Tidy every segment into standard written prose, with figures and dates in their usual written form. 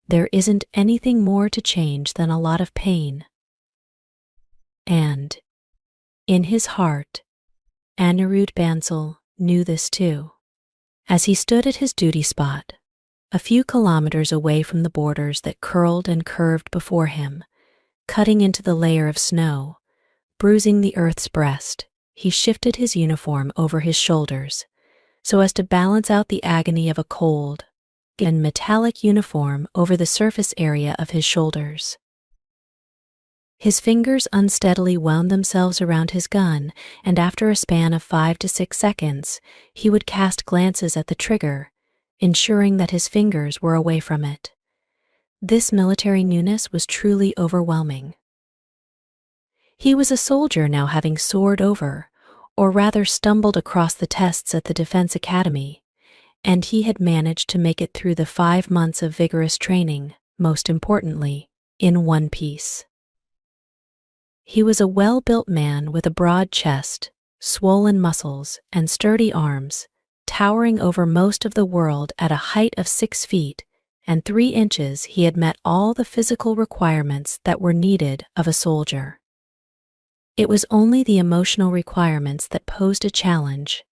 there isn't anything more to change than a lot of pain. And, in his heart, Anirudh Bansal knew this too. As he stood at his duty spot, a few kilometers away from the borders that curled and curved before him, cutting into the layer of snow, bruising the earth's breast, he shifted his uniform over his shoulders, so as to balance out the agony of a cold and metallic uniform over the surface area of his shoulders. His fingers unsteadily wound themselves around his gun, and after a span of 5 to 6 seconds, he would cast glances at the trigger, ensuring that his fingers were away from it. This military newness was truly overwhelming. He was a soldier now, having soared over, or rather stumbled across the tests at the Defense Academy, and he had managed to make it through the 5 months of vigorous training, most importantly, in one piece. He was a well-built man with a broad chest, swollen muscles, and sturdy arms, towering over most of the world at a height of 6 feet and 3 inches. He had met all the physical requirements that were needed of a soldier. It was only the emotional requirements that posed a challenge.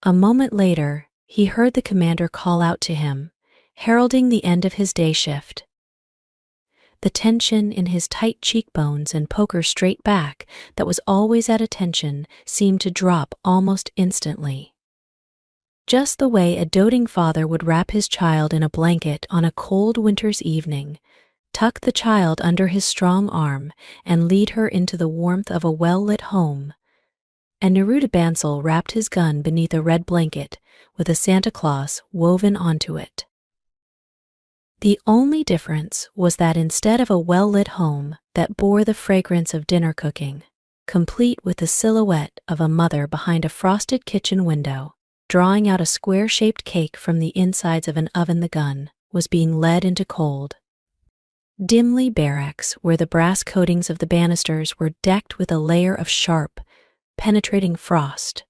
A moment later, he heard the commander call out to him, heralding the end of his day shift. The tension in his tight cheekbones and poker straight back that was always at attention seemed to drop almost instantly. Just the way a doting father would wrap his child in a blanket on a cold winter's evening, tuck the child under his strong arm, and lead her into the warmth of a well-lit home. And Anirudh Bansal wrapped his gun beneath a red blanket with a Santa Claus woven onto it. The only difference was that instead of a well-lit home that bore the fragrance of dinner cooking, complete with the silhouette of a mother behind a frosted kitchen window, drawing out a square-shaped cake from the insides of an oven, the gun was being led into cold, dimly barracks where the brass coatings of the banisters were decked with a layer of sharp, penetrating frost.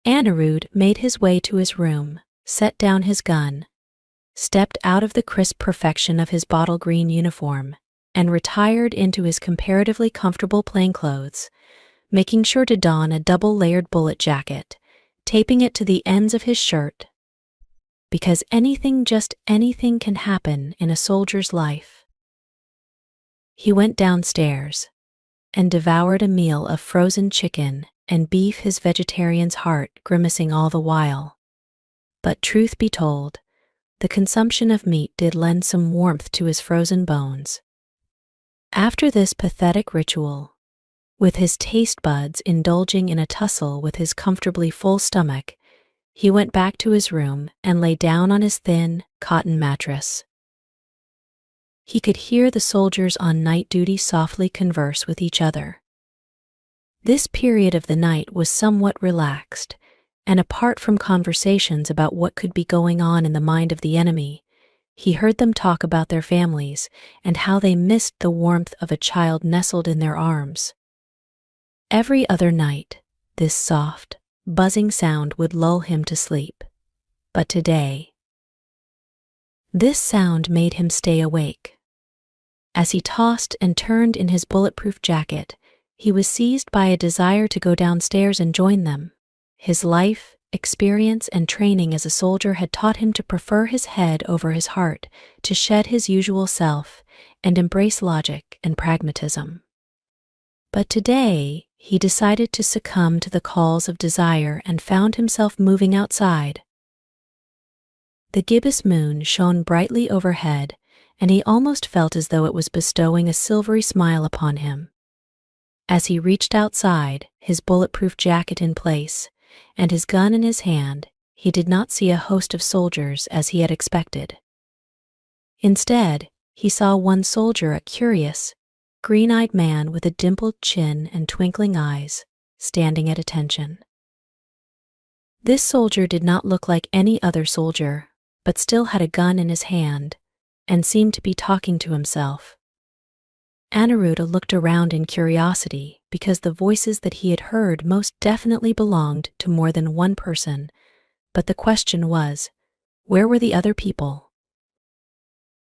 Anirudh made his way to his room, set down his gun, stepped out of the crisp perfection of his bottle green uniform, and retired into his comparatively comfortable plainclothes, making sure to don a double-layered bullet jacket, taping it to the ends of his shirt, because anything, just anything, can happen in a soldier's life. He went downstairs and devoured a meal of frozen chicken and beef, his vegetarian's heart grimacing all the while. But truth be told, the consumption of meat did lend some warmth to his frozen bones. After this pathetic ritual, with his taste buds indulging in a tussle with his comfortably full stomach, he went back to his room and lay down on his thin, cotton mattress. He could hear the soldiers on night duty softly converse with each other. This period of the night was somewhat relaxed, and apart from conversations about what could be going on in the mind of the enemy, he heard them talk about their families and how they missed the warmth of a child nestled in their arms. Every other night, this soft, buzzing sound would lull him to sleep. But today, this sound made him stay awake. As he tossed and turned in his bulletproof jacket, he was seized by a desire to go downstairs and join them. His life, experience, and training as a soldier had taught him to prefer his head over his heart, to shed his usual self, and embrace logic and pragmatism. But today, he decided to succumb to the calls of desire and found himself moving outside. The gibbous moon shone brightly overhead, and he almost felt as though it was bestowing a silvery smile upon him. As he reached outside, his bulletproof jacket in place, and his gun in his hand, he did not see a host of soldiers as he had expected. Instead, he saw one soldier, a curious, green-eyed man with a dimpled chin and twinkling eyes, standing at attention. This soldier did not look like any other soldier, but still had a gun in his hand, and seemed to be talking to himself. Anirudh looked around in curiosity because the voices that he had heard most definitely belonged to more than one person, but the question was, where were the other people?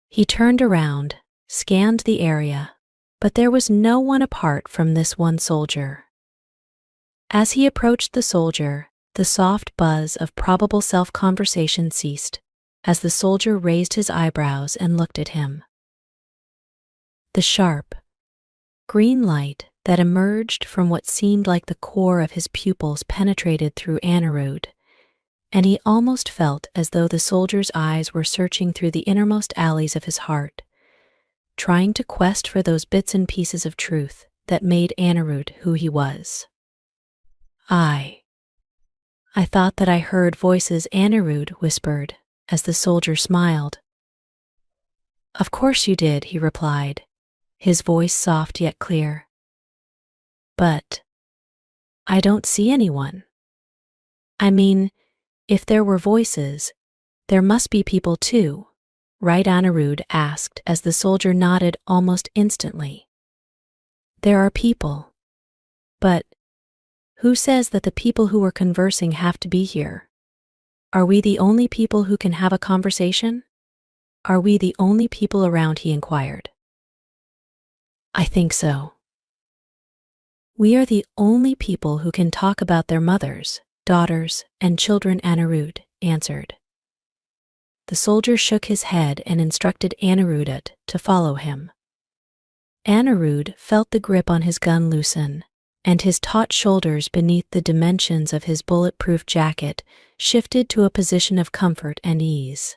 He turned around, scanned the area, but there was no one apart from this one soldier. As he approached the soldier, the soft buzz of probable self-conversation ceased, as the soldier raised his eyebrows and looked at him. The sharp, green light that emerged from what seemed like the core of his pupils penetrated through Anirudh, and he almost felt as though the soldier's eyes were searching through the innermost alleys of his heart, trying to quest for those bits and pieces of truth that made Anirudh who he was. I thought that I heard voices, Anirudh whispered, as the soldier smiled. Of course you did, he replied, his voice soft yet clear. But I don't see anyone. I mean, if there were voices, there must be people too, right? Anirudh asked as the soldier nodded almost instantly. There are people. But who says that the people who were conversing have to be here? Are we the only people who can have a conversation? Are we the only people around? He inquired. I think so. We are the only people who can talk about their mothers, daughters, and children, Anirudh answered. The soldier shook his head and instructed Anirudh to follow him. Anirudh felt the grip on his gun loosen, and his taut shoulders beneath the dimensions of his bulletproof jacket shifted to a position of comfort and ease.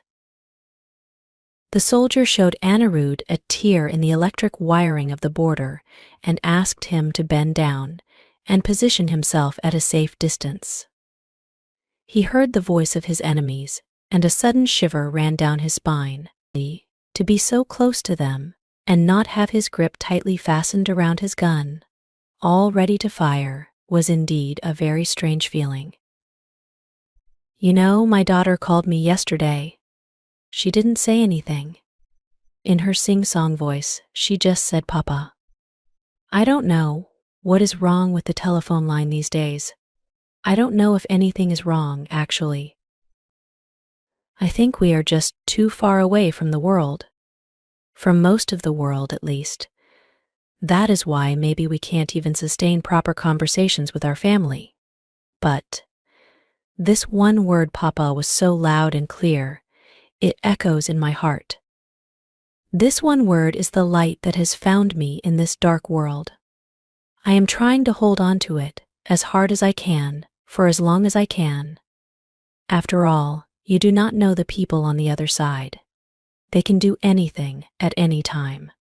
The soldier showed Anirudh a tear in the electric wiring of the border and asked him to bend down and position himself at a safe distance. He heard the voice of his enemies, and a sudden shiver ran down his spine. To be so close to them and not have his grip tightly fastened around his gun, all ready to fire, was indeed a very strange feeling. You know, my daughter called me yesterday. She didn't say anything. In her sing-song voice, she just said, Papa. I don't know what is wrong with the telephone line these days. I don't know if anything is wrong, actually. I think we are just too far away from the world. From most of the world, at least. That is why maybe we can't even sustain proper conversations with our family. But this one word, Papa, was so loud and clear, it echoes in my heart. This one word is the light that has found me in this dark world. I am trying to hold on to it as hard as I can, for as long as I can. After all, you do not know the people on the other side. They can do anything at any time.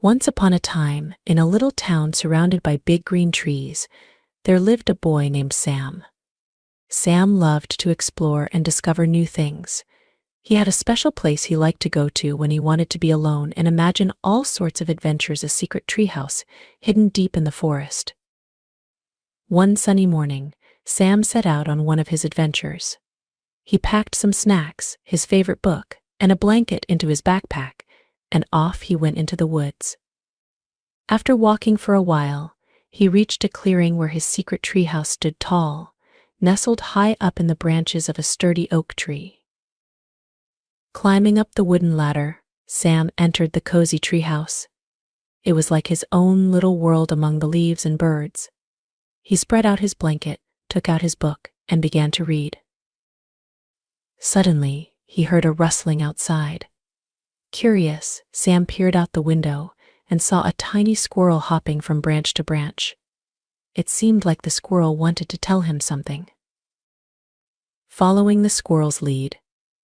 Once upon a time, in a little town surrounded by big green trees, there lived a boy named Sam. Sam loved to explore and discover new things. He had a special place he liked to go to when he wanted to be alone and imagine all sorts of adventures, a secret treehouse hidden deep in the forest. One sunny morning, Sam set out on one of his adventures. He packed some snacks, his favorite book, and a blanket into his backpack, and off he went into the woods. After walking for a while, he reached a clearing where his secret treehouse stood tall, nestled high up in the branches of a sturdy oak tree. Climbing up the wooden ladder, Sam entered the cozy treehouse. It was like his own little world among the leaves and birds. He spread out his blanket, took out his book, and began to read. Suddenly, he heard a rustling outside. Curious, Sam peered out the window and saw a tiny squirrel hopping from branch to branch. It seemed like the squirrel wanted to tell him something. Following the squirrel's lead,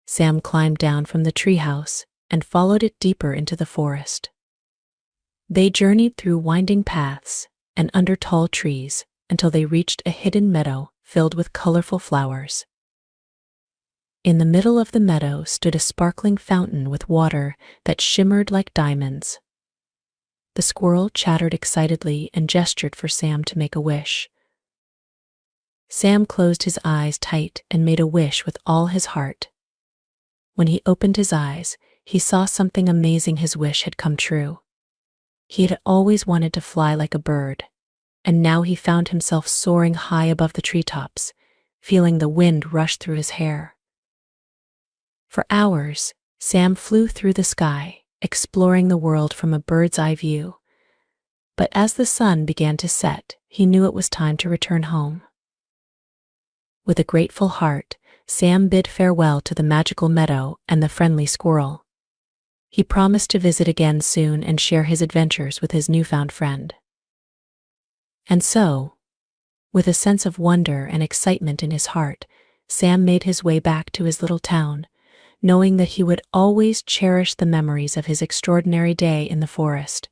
Sam climbed down from the treehouse and followed it deeper into the forest. They journeyed through winding paths and under tall trees until they reached a hidden meadow filled with colorful flowers. In the middle of the meadow stood a sparkling fountain with water that shimmered like diamonds. The squirrel chattered excitedly and gestured for Sam to make a wish. Sam closed his eyes tight and made a wish with all his heart. When he opened his eyes, he saw something amazing. His wish had come true. He had always wanted to fly like a bird, and now he found himself soaring high above the treetops, feeling the wind rush through his hair. For hours, Sam flew through the sky, exploring the world from a bird's-eye view. But as the sun began to set, he knew it was time to return home. With a grateful heart, Sam bid farewell to the magical meadow and the friendly squirrel. He promised to visit again soon and share his adventures with his newfound friend. And so, with a sense of wonder and excitement in his heart, Sam made his way back to his little town, knowing that he would always cherish the memories of his extraordinary day in the forest.